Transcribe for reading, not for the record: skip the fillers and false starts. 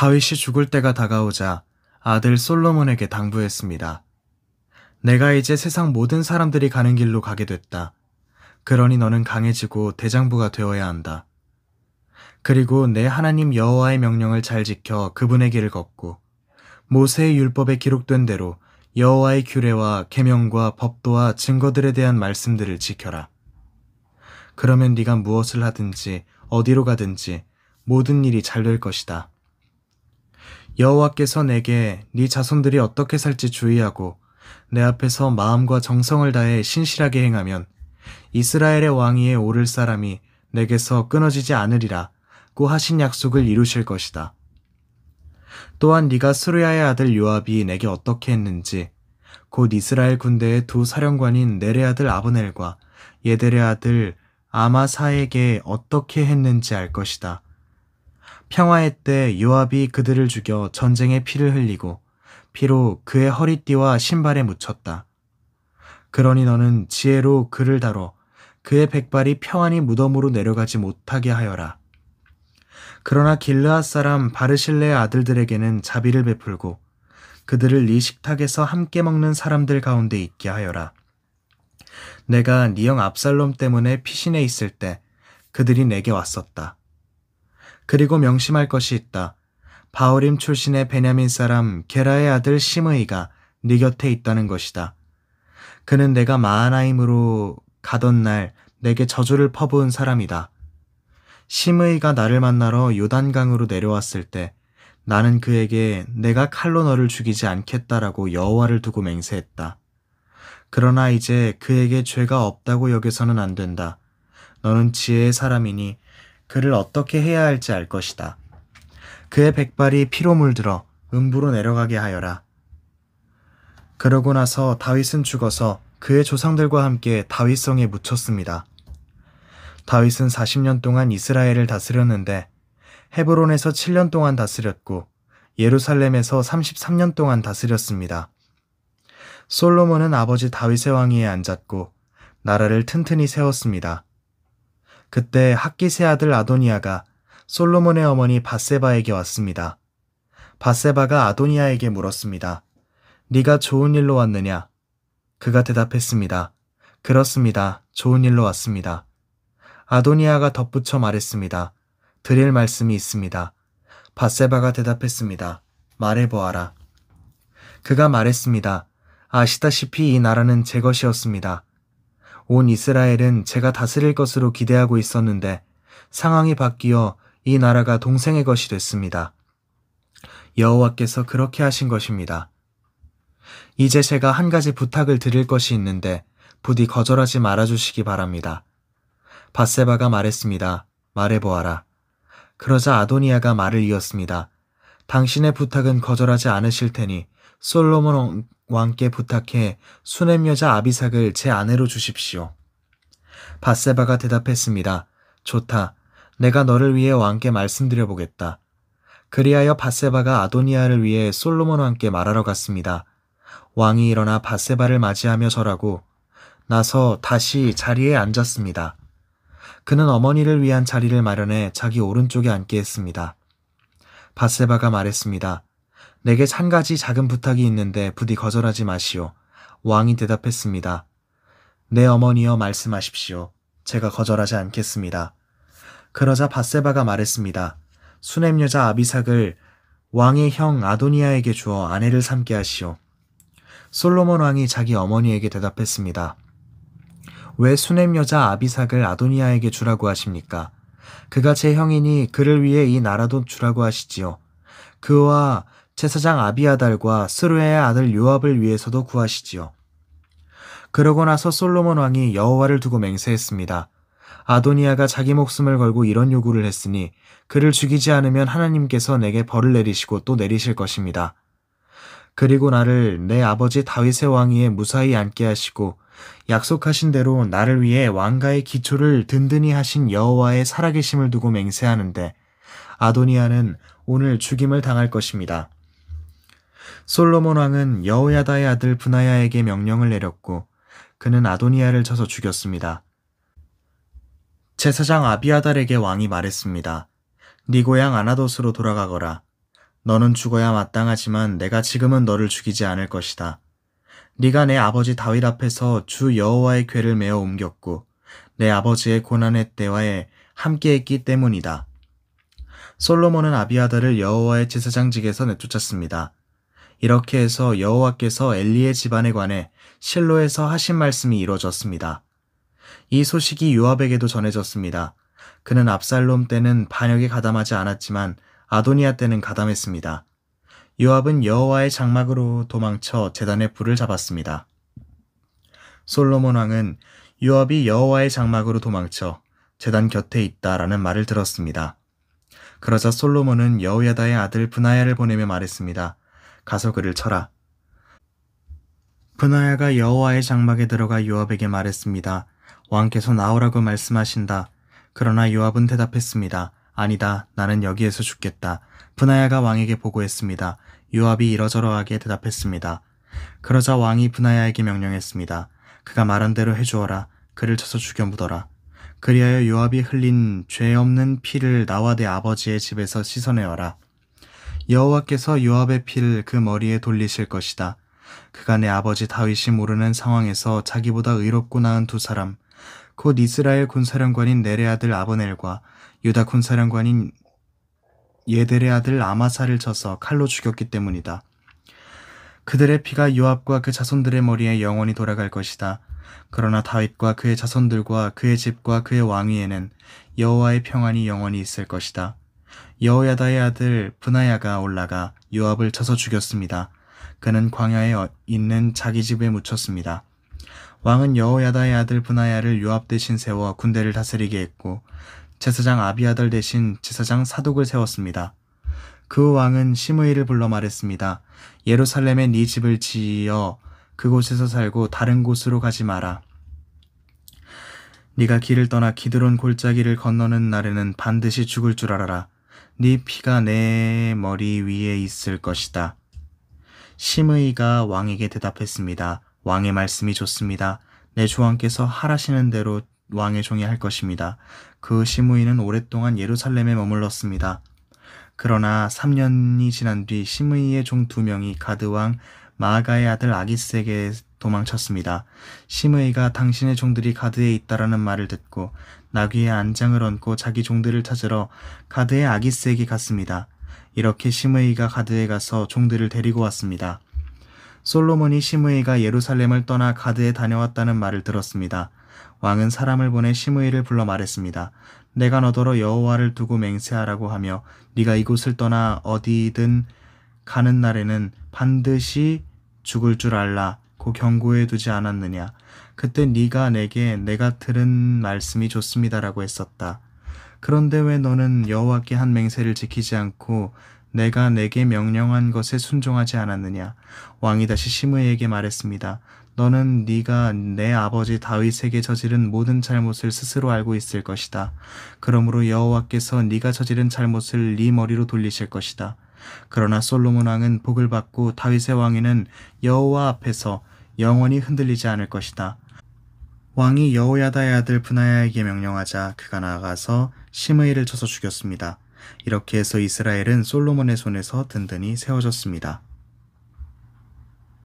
다윗이 죽을 때가 다가오자 아들 솔로몬에게 당부했습니다. 내가 이제 세상 모든 사람들이 가는 길로 가게 됐다. 그러니 너는 강해지고 대장부가 되어야 한다. 그리고 내 하나님 여호와의 명령을 잘 지켜 그분의 길을 걷고 모세의 율법에 기록된 대로 여호와의 규례와 계명과 법도와 증거들에 대한 말씀들을 지켜라. 그러면 네가 무엇을 하든지 어디로 가든지 모든 일이 잘 될 것이다. 여호와께서 내게 네 자손들이 어떻게 살지 주의하고 내 앞에서 마음과 정성을 다해 신실하게 행하면 이스라엘의 왕위에 오를 사람이 내게서 끊어지지 않으리라고 하신 약속을 이루실 것이다. 또한 네가 스루야의 아들 요압이 내게 어떻게 했는지 곧 이스라엘 군대의 두 사령관인 넬의 아들 아브넬과 예델의 아들 아마사에게 어떻게 했는지 알 것이다. 평화의 때 요압이 그들을 죽여 전쟁에 피를 흘리고 피로 그의 허리띠와 신발에 묻혔다. 그러니 너는 지혜로 그를 다뤄 그의 백발이 평안히 무덤으로 내려가지 못하게 하여라. 그러나 길르앗 사람 바르실레의 아들들에게는 자비를 베풀고 그들을 네 식탁에서 함께 먹는 사람들 가운데 있게 하여라. 내가 네 형 압살롬 때문에 피신해 있을 때 그들이 내게 왔었다. 그리고 명심할 것이 있다. 바오림 출신의 베냐민 사람 게라의 아들 시므이가 네 곁에 있다는 것이다. 그는 내가 마하나임으로 가던 날 내게 저주를 퍼부은 사람이다. 시므이가 나를 만나러 요단강으로 내려왔을 때 나는 그에게 내가 칼로 너를 죽이지 않겠다라고 여호와를 두고 맹세했다. 그러나 이제 그에게 죄가 없다고 여겨서는 안 된다. 너는 지혜의 사람이니 그를 어떻게 해야 할지 알 것이다. 그의 백발이 피로 물들어 음부로 내려가게 하여라. 그러고 나서 다윗은 죽어서 그의 조상들과 함께 다윗성에 묻혔습니다. 다윗은 40년 동안 이스라엘을 다스렸는데 헤브론에서 7년 동안 다스렸고 예루살렘에서 33년 동안 다스렸습니다. 솔로몬은 아버지 다윗의 왕위에 앉았고 나라를 튼튼히 세웠습니다. 그때 핫깃의 아들 아도니아가 솔로몬의 어머니 밧세바에게 왔습니다. 밧세바가 아도니아에게 물었습니다. 네가 좋은 일로 왔느냐? 그가 대답했습니다. 그렇습니다. 좋은 일로 왔습니다. 아도니아가 덧붙여 말했습니다. 드릴 말씀이 있습니다. 밧세바가 대답했습니다. 말해보아라. 그가 말했습니다. 아시다시피 이 나라는 제 것이었습니다. 온 이스라엘은 제가 다스릴 것으로 기대하고 있었는데 상황이 바뀌어 이 나라가 동생의 것이 됐습니다. 여호와께서 그렇게 하신 것입니다. 이제 제가 한 가지 부탁을 드릴 것이 있는데 부디 거절하지 말아주시기 바랍니다. 밧세바가 말했습니다. 말해보아라. 그러자 아도니아가 말을 이었습니다. 당신의 부탁은 거절하지 않으실 테니 솔로몬 왕께 부탁해 수넴 여자 아비삭을 제 아내로 주십시오. 밧세바가 대답했습니다. 좋다. 내가 너를 위해 왕께 말씀드려보겠다. 그리하여 밧세바가 아도니아를 위해 솔로몬 왕께 말하러 갔습니다. 왕이 일어나 밧세바를 맞이하며 절하고 나서 다시 자리에 앉았습니다. 그는 어머니를 위한 자리를 마련해 자기 오른쪽에 앉게 했습니다. 밧세바가 말했습니다. 내게 한 가지 작은 부탁이 있는데 부디 거절하지 마시오. 왕이 대답했습니다. 내 어머니여 말씀하십시오. 제가 거절하지 않겠습니다. 그러자 밧세바가 말했습니다. 수넴 여자 아비삭을 왕의 형 아도니아에게 주어 아내를 삼게 하시오. 솔로몬 왕이 자기 어머니에게 대답했습니다. 왜 수넴 여자 아비삭을 아도니아에게 주라고 하십니까? 그가 제 형이니 그를 위해 이 나라도 주라고 하시지요. 그와 제사장 아비아달과 스루야의 아들 요압을 위해서도 구하시지요. 그러고 나서 솔로몬 왕이 여호와를 두고 맹세했습니다. 아도니아가 자기 목숨을 걸고 이런 요구를 했으니 그를 죽이지 않으면 하나님께서 내게 벌을 내리시고 또 내리실 것입니다. 그리고 나를 내 아버지 다윗의 왕위에 무사히 앉게 하시고 약속하신 대로 나를 위해 왕가의 기초를 든든히 하신 여호와의 살아계심을 두고 맹세하는데 아도니아는 오늘 죽임을 당할 것입니다. 솔로몬 왕은 여호야다의 아들 브나야에게 명령을 내렸고 그는 아도니아를 쳐서 죽였습니다. 제사장 아비아달에게 왕이 말했습니다. 네 고향 아나돗으로 돌아가거라. 너는 죽어야 마땅하지만 내가 지금은 너를 죽이지 않을 것이다. 네가 내 아버지 다윗 앞에서 주 여호와의 궤를 메어 옮겼고 내 아버지의 고난의 때와에 함께했기 때문이다. 솔로몬은 아비아달을 여호와의 제사장직에서 내쫓았습니다. 이렇게 해서 여호와께서 엘리의 집안에 관해 실로에서 하신 말씀이 이루어졌습니다. 이 소식이 요압에게도 전해졌습니다. 그는 압살롬 때는 반역에 가담하지 않았지만 아도니아 때는 가담했습니다. 요압은 여호와의 장막으로 도망쳐 제단의 불을 잡았습니다. 솔로몬 왕은 요압이 여호와의 장막으로 도망쳐 제단 곁에 있다라는 말을 들었습니다. 그러자 솔로몬은 여호야다의 아들 브나야를 보내며 말했습니다. 가서 그를 쳐라. 브나야가 여호와의 장막에 들어가 요압에게 말했습니다. 왕께서 나오라고 말씀하신다. 그러나 요압은 대답했습니다. 아니다. 나는 여기에서 죽겠다. 브나야가 왕에게 보고했습니다. 요압이 이러저러하게 대답했습니다. 그러자 왕이 브나야에게 명령했습니다. 그가 말한 대로 해주어라. 그를 쳐서 죽여 묻어라. 그리하여 요압이 흘린 죄 없는 피를 나와 내 아버지의 집에서 씻어내어라. 여호와께서 요압의 피를 그 머리에 돌리실 것이다. 그가 내 아버지 다윗이 모르는 상황에서 자기보다 의롭고 나은 두 사람, 곧 이스라엘 군사령관인 넬의 아들 아브넬과 유다 군사령관인 예델의 아들 아마사를 쳐서 칼로 죽였기 때문이다. 그들의 피가 요압과 그 자손들의 머리에 영원히 돌아갈 것이다. 그러나 다윗과 그의 자손들과 그의 집과 그의 왕위에는 여호와의 평안이 영원히 있을 것이다. 여호야다의 아들 브나야가 올라가 요압을 쳐서 죽였습니다. 그는 광야에 있는 자기 집에 묻혔습니다. 왕은 여호야다의 아들 브나야를 요압 대신 세워 군대를 다스리게 했고 제사장 아비아달 대신 제사장 사독을 세웠습니다. 그 왕은 시므이를 불러 말했습니다. 예루살렘에 네 집을 지어 그곳에서 살고 다른 곳으로 가지 마라. 네가 길을 떠나 기드론 골짜기를 건너는 날에는 반드시 죽을 줄 알아라. 네 피가 내 머리 위에 있을 것이다. 시므이가 왕에게 대답했습니다. 왕의 말씀이 좋습니다. 내 주왕께서 하라시는 대로 왕의 종이 할 것입니다. 그 시므이는 오랫동안 예루살렘에 머물렀습니다. 그러나 3년이 지난 뒤 시므이의 종 2명이 가드왕 마아가의 아들 아기스에게 도망쳤습니다. 시므이가 당신의 종들이 가드에 있다라는 말을 듣고 나귀의 안장을 얹고 자기 종들을 찾으러 가드의 아기스에게 갔습니다. 이렇게 시므이가 가드에 가서 종들을 데리고 왔습니다. 솔로몬이 시므이가 예루살렘을 떠나 가드에 다녀왔다는 말을 들었습니다. 왕은 사람을 보내 시므이를 불러 말했습니다. 내가 너더러 여호와를 두고 맹세하라고 하며 네가 이곳을 떠나 어디든 가는 날에는 반드시 죽을 줄 알라고 경고해 두지 않았느냐. 그때 네가 내게 내가 들은 말씀이 좋습니다라고 했었다. 그런데 왜 너는 여호와께 한 맹세를 지키지 않고 내가 내게 명령한 것에 순종하지 않았느냐. 왕이 다시 시므이에게 말했습니다. 너는 네가 내 아버지 다윗에게 저지른 모든 잘못을 스스로 알고 있을 것이다. 그러므로 여호와께서 네가 저지른 잘못을 네 머리로 돌리실 것이다. 그러나 솔로몬 왕은 복을 받고 다윗의 왕위는 여호와 앞에서 영원히 흔들리지 않을 것이다. 왕이 여호야다의 아들 브나야에게 명령하자 그가 나아가서 시므이를 쳐서 죽였습니다. 이렇게 해서 이스라엘은 솔로몬의 손에서 든든히 세워졌습니다.